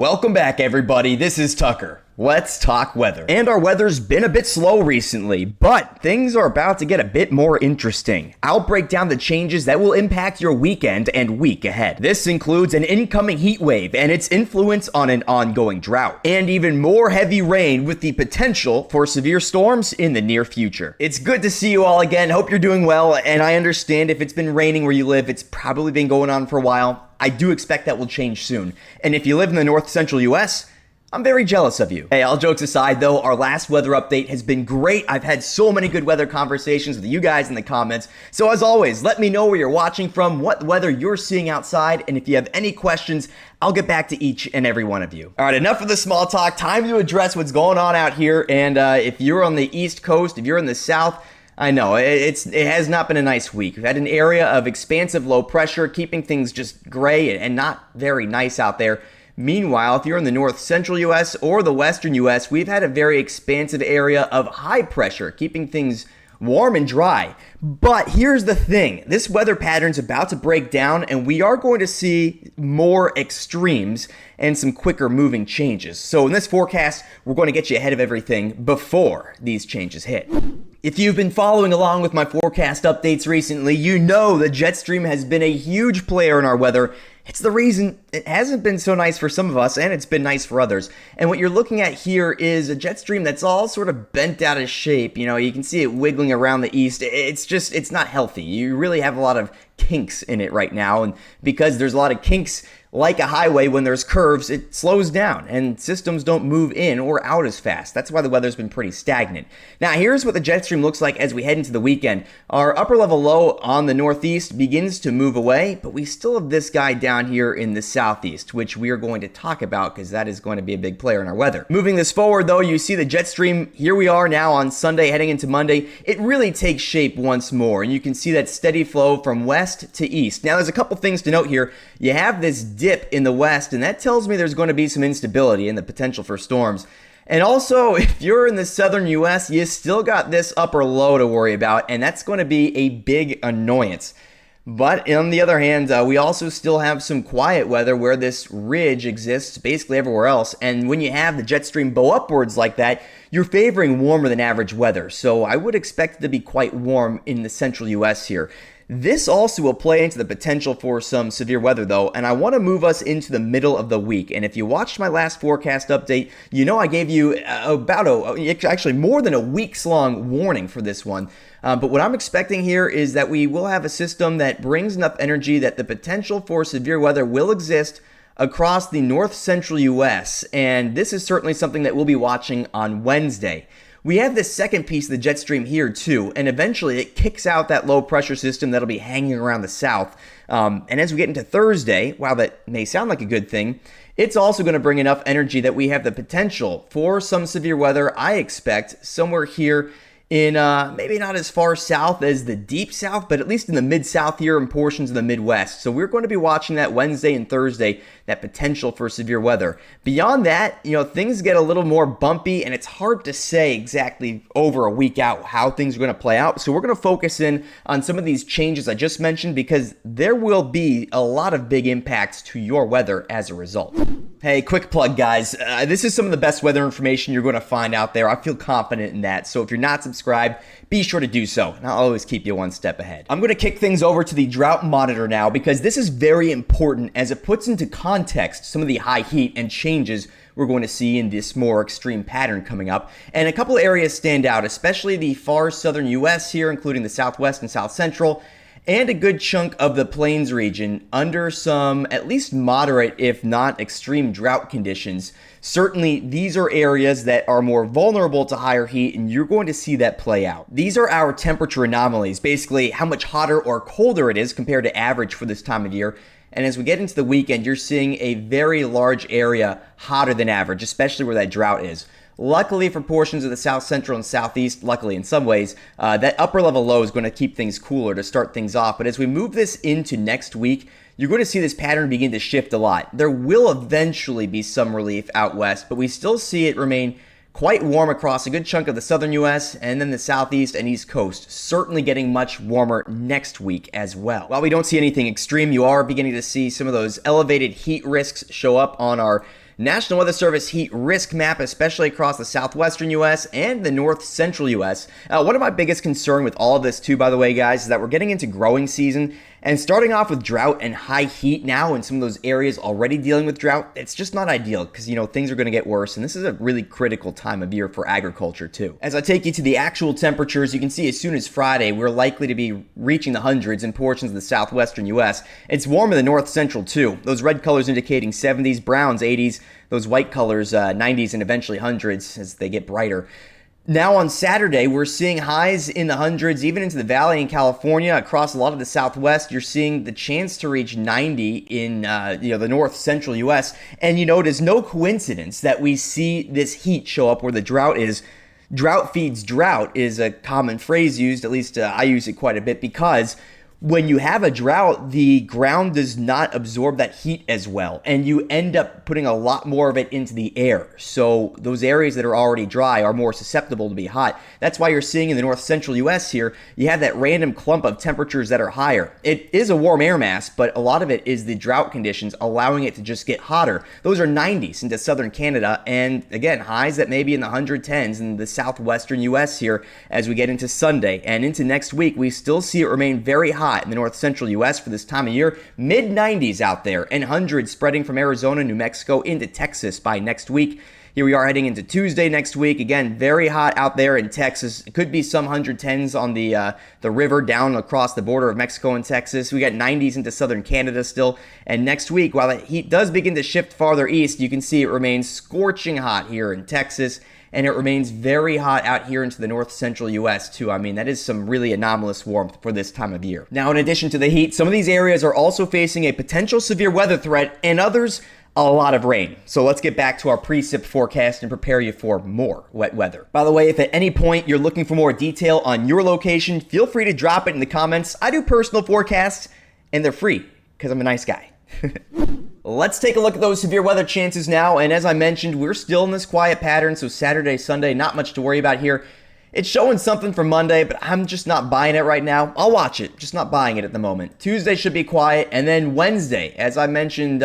Welcome back, everybody. This is Tucker. Let's talk weather. And our weather's been a bit slow recently, but things are about to get a bit more interesting. I'll break down the changes that will impact your weekend and week ahead. This includes an incoming heat wave and its influence on an ongoing drought, and even more heavy rain with the potential for severe storms in the near future. It's good to see you all again. Hope you're doing well, and I understand if it's been raining where you live, it's probably been going on for a while. I do expect that will change soon. And if you live in the north central US, I'm very jealous of you. Hey, all jokes aside though, our last weather update has been great. I've had so many good weather conversations with you guys in the comments. So as always, let me know where you're watching from, what weather you're seeing outside, and if you have any questions, I'll get back to each and every one of you. All right, enough of the small talk. Time to address what's going on out here. And if you're on the East Coast, if you're in the South, I know, it has not been a nice week. We've had an area of expansive low pressure, keeping things just gray and not very nice out there. Meanwhile, if you're in the north central U.S. or the western U.S., we've had a very expansive area of high pressure, keeping things warm and dry. But here's the thing. This weather pattern's about to break down, and we are going to see more extremes and some quicker moving changes. So in this forecast, we're going to get you ahead of everything before these changes hit. If you've been following along with my forecast updates recently, you know the jet stream has been a huge player in our weather. It's the reason it hasn't been so nice for some of us, and it's been nice for others. And what you're looking at here is a jet stream that's all sort of bent out of shape. You know, you can see it wiggling around the east. It's not healthy. You really have a lot of kinks in it right now, and because there's a lot of kinks, like a highway, when there's curves, it slows down and systems don't move in or out as fast. That's why the weather's been pretty stagnant. Now, here's what the jet stream looks like as we head into the weekend. Our upper level low on the northeast begins to move away, but we still have this guy down here in the southeast, which we are going to talk about because that is going to be a big player in our weather. Moving this forward, though, you see the jet stream. Here we are now on Sunday heading into Monday. It really takes shape once more, and you can see that steady flow from west to east. Now, there's a couple things to note here. You have this dip in the west, and that tells me there's going to be some instability and the potential for storms. And also, if you're in the southern US, you still got this upper low to worry about, and that's going to be a big annoyance. But on the other hand, we also still have some quiet weather where this ridge exists basically everywhere else. And when you have the jet stream bow upwards like that, you're favoring warmer than average weather. So I would expect it to be quite warm in the central US here. This also will play into the potential for some severe weather though, and I want to move us into the middle of the week. And if you watched my last forecast update, you know I gave you actually more than a week's long warning for this one. But what I'm expecting here is that we will have a system that brings enough energy that the potential for severe weather will exist across the north central US, and this is certainly something that we'll be watching on Wednesday. We have this second piece of the jet stream here too, and eventually it kicks out that low pressure system that'll be hanging around the south. And as we get into Thursday, while that may sound like a good thing, it's also going to bring enough energy that we have the potential for some severe weather, I expect, somewhere here in maybe not as far south as the deep south, but at least in the mid-south here and portions of the Midwest. So we're going to be watching that Wednesday and Thursday, that potential for severe weather. Beyond that, you know, things get a little more bumpy, and it's hard to say exactly over a week out how things are going to play out. So we're going to focus in on some of these changes I just mentioned because there will be a lot of big impacts to your weather as a result. Hey, quick plug, guys. This is some of the best weather information you're going to find out there. I feel confident in that. So if you're not subscribed, be sure to do so, and I'll always keep you one step ahead. I'm going to kick things over to the drought monitor now because this is very important as it puts into context some of the high heat and changes we're going to see in this more extreme pattern coming up. And a couple areas stand out, especially the far southern US here, including the southwest and south central, and a good chunk of the plains region under some at least moderate, if not extreme drought conditions. Certainly, these are areas that are more vulnerable to higher heat, and you're going to see that play out. These are our temperature anomalies, basically how much hotter or colder it is compared to average for this time of year. And as we get into the weekend, you're seeing a very large area hotter than average, especially where that drought is. Luckily for portions of the south central and southeast, luckily in some ways, that upper level low is going to keep things cooler to start things off. But as we move this into next week, you're going to see this pattern begin to shift a lot. There will eventually be some relief out west, but we still see it remain quite warm across a good chunk of the southern U.S. and then the southeast and east coast, certainly getting much warmer next week as well. While we don't see anything extreme, you are beginning to see some of those elevated heat risks show up on our National Weather Service heat risk map, especially across the southwestern U.S. and the north central U.S. One of my biggest concern with all of this too, by the way, guys, is that we're getting into growing season. And starting off with drought and high heat now in some of those areas already dealing with drought, it's just not ideal because, things are going to get worse. And this is a really critical time of year for agriculture too. As I take you to the actual temperatures, you can see as soon as Friday, we're likely to be reaching the hundreds in portions of the southwestern U.S. It's warm in the north central too. Those red colors indicating 70s, browns, 80s, those white colors, 90s, and eventually hundreds as they get brighter. Now on Saturday, we're seeing highs in the hundreds, even into the valley in California. Across a lot of the southwest, you're seeing the chance to reach 90 in the north central U.S. And it is no coincidence that we see this heat show up where the drought is. Drought feeds drought is a common phrase used, at least I use it quite a bit, because when you have a drought, the ground does not absorb that heat as well, and you end up putting a lot more of it into the air. So those areas that are already dry are more susceptible to be hot. That's why you're seeing in the north central U.S. here, you have that random clump of temperatures that are higher. It is a warm air mass, but a lot of it is the drought conditions allowing it to just get hotter. Those are 90s into southern Canada, and again, highs that may be in the 110s in the southwestern U.S. here as we get into Sunday. And into next week, we still see it remain very hot in the north central U.S. for this time of year. Mid-90s out there and hundreds spreading from Arizona, New Mexico into Texas by next week. Here we are heading into Tuesday next week. Again, very hot out there in Texas. It could be some 110s on the river down across the border of Mexico and Texas. We got 90s into southern Canada still. And next week, while the heat does begin to shift farther east, you can see it remains scorching hot here in Texas. And it remains very hot out here into the north central U.S. too. I mean, that is some really anomalous warmth for this time of year. Now, in addition to the heat, some of these areas are also facing a potential severe weather threat, and others a lot of rain. So let's get back to our precip forecast and prepare you for more wet weather. By the way, if at any point you're looking for more detail on your location, feel free to drop it in the comments. I do personal forecasts, and they're free because I'm a nice guy. Let's take a look at those severe weather chances now, and as I mentioned, we're still in this quiet pattern, so Saturday, Sunday, not much to worry about here. It's showing something for Monday, but I'm just not buying it right now. I'll watch it, just not buying it at the moment. Tuesday should be quiet, and then Wednesday, as I mentioned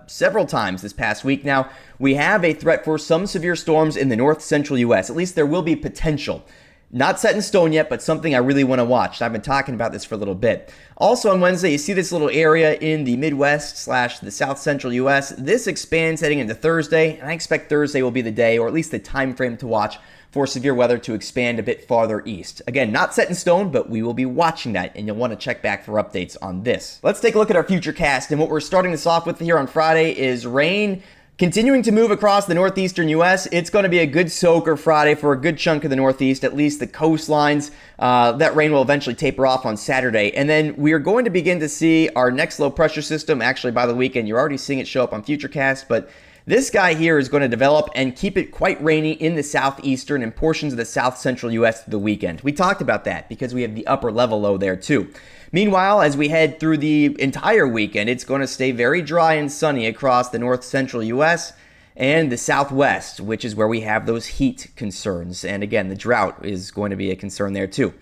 several times this past week now, we have a threat for some severe storms in the north central U.S. At least there will be potential. Not set in stone yet, but something I really want to watch. I've been talking about this for a little bit. Also on Wednesday, you see this little area in the Midwest / the South Central U.S. This expands heading into Thursday, and I expect Thursday will be the day, or at least the time frame to watch for severe weather to expand a bit farther east. Again, not set in stone, but we will be watching that, and you'll want to check back for updates on this. Let's take a look at our future cast, and what we're starting this off with here on Friday is rain continuing to move across the northeastern U.S. It's going to be a good soaker Friday for a good chunk of the northeast, at least the coastlines. That rain will eventually taper off on Saturday. And then we are going to begin to see our next low pressure system, actually by the weekend. You're already seeing it show up on Futurecast, but this guy here is going to develop and keep it quite rainy in the southeastern and portions of the south central U.S. through the weekend. We talked about that because we have the upper level low there too. Meanwhile, as we head through the entire weekend, it's going to stay very dry and sunny across the north central U.S. and the southwest, which is where we have those heat concerns. And again, the drought is going to be a concern there too.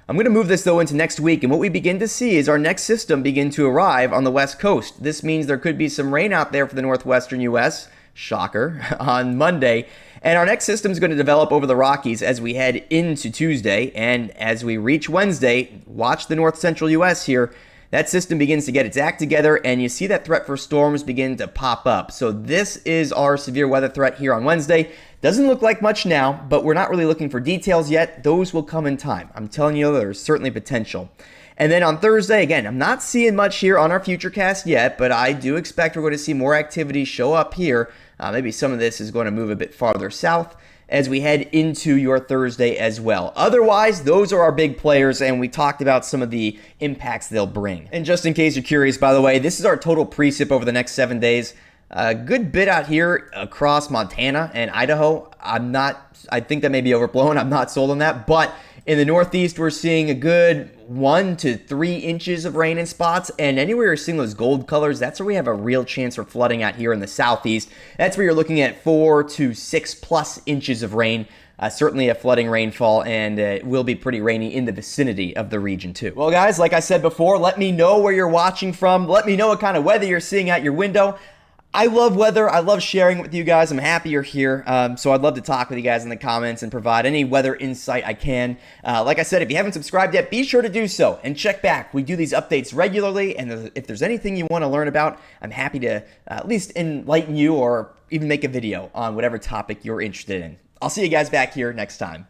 I'm going to move this, though, into next week, and what we begin to see is our next system begin to arrive on the west coast. This means there could be some rain out there for the northwestern U.S., shocker, on Monday. And our next system is going to develop over the Rockies as we head into Tuesday. And as we reach Wednesday, watch the north central U.S. here. That system begins to get its act together, and you see that threat for storms begin to pop up. So this is our severe weather threat here on Wednesday. Doesn't look like much now, but we're not really looking for details yet. Those will come in time. I'm telling you, there's certainly potential. And then on Thursday, again, I'm not seeing much here on our Futurecast yet, but I do expect we're going to see more activity show up here. Maybe some of this is going to move a bit farther south as we head into your Thursday as well. Otherwise, those are our big players, and we talked about some of the impacts they'll bring. And just in case you're curious, by the way, this is our total precip over the next 7 days. A good bit out here across Montana and Idaho. I think that may be overblown. I'm not sold on that, but in the Northeast, we're seeing a good 1 to 3 inches of rain in spots, and anywhere you're seeing those gold colors, that's where we have a real chance for flooding out here in the Southeast. That's where you're looking at 4 to 6 plus inches of rain. Certainly a flooding rainfall, and it will be pretty rainy in the vicinity of the region too. Well, guys, like I said before, let me know where you're watching from. Let me know what kind of weather you're seeing out your window. I love weather. I love sharing it with you guys. I'm happy you're here. So I'd love to talk with you guys in the comments and provide any weather insight I can. Like I said, if you haven't subscribed yet, be sure to do so and check back. We do these updates regularly, and if there's anything you want to learn about, I'm happy to at least enlighten you or even make a video on whatever topic you're interested in. I'll see you guys back here next time.